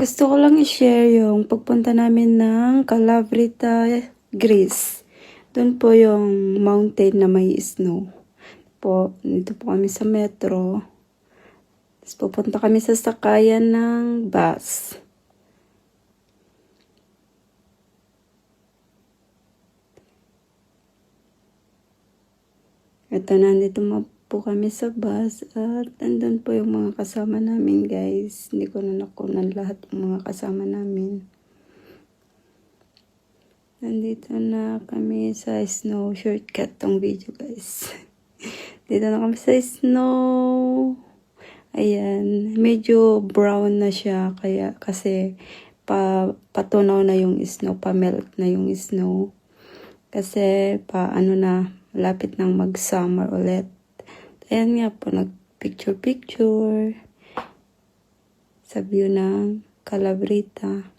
Gusto ko lang i-share yung pagpunta namin ng Calabrita, Greece. Doon po yung mountain na may snow. Dito po kami sa metro. Tapos pupunta kami sa sakayan ng bus. Ito, nandito po kami sa bus at andun po yung mga kasama namin, guys. Hindi ko na nakunan lahat yung mga kasama namin. Nandito na kami sa snow. Shortcut tong video, guys. Dito na kami sa snow. Ayan, medyo brown na siya kasi patunaw na yung snow, pa-melt na yung snow. Kasi malapit nang mag-summer ulit. Ayan nga po, nag-picture sa view ng Calabrita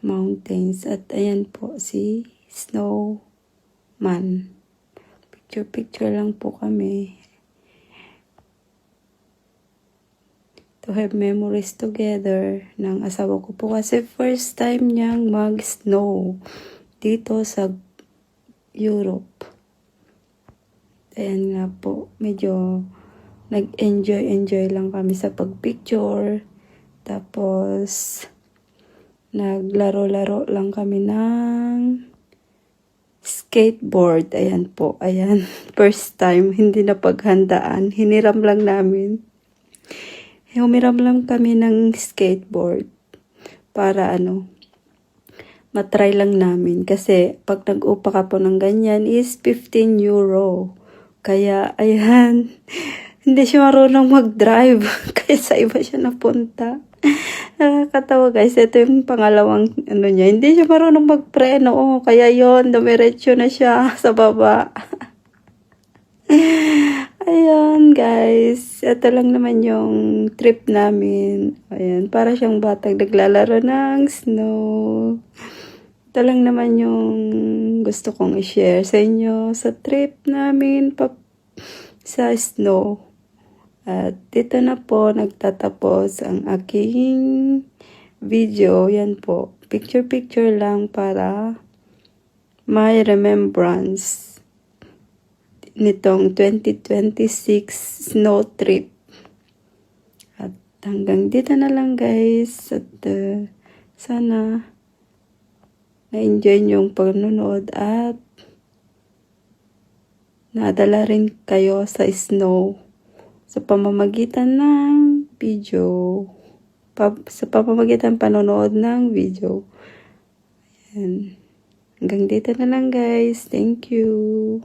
Mountains. At ayan po si Snowman. Picture lang po kami. To have memories together ng asawa ko po kasi first time niyang mag-snow dito sa Europe. Ayan nga po, medyo nag-enjoy lang kami sa pagpicture. Tapos, naglaro-laro lang kami ng skateboard. Ayan po, ayan. First time, hindi na paghandaan. Hiniram lang namin. Humiram lang kami ng skateboard para matry lang namin. Kasi pag nag-upa ka po ng ganyan is 15 euro. Kaya, ayan, hindi siya marunong mag-drive. Kaya sa iba siya napunta. Nakakatawa, guys. Ito yung pangalawang niya. Hindi siya marunong magpreno. Kaya yon, dumiretso na siya sa baba. Ayan, guys. Ito lang naman yung trip namin. Ayan, para siyang batang naglalaro ng snow. Ito lang naman yung gusto kong i-share sa inyo sa trip namin sa snow. At dito na po nagtatapos ang aking video. Yan po. Picture lang para may remembrance nitong 2026 snow trip. At hanggang dito na lang, guys. At sana na-enjoy yung panonood at nadala rin kayo sa snow sa pamamagitan ng video. Sa pamamagitan panonood ng video. Ayan. Hanggang dito na lang, guys. Thank you.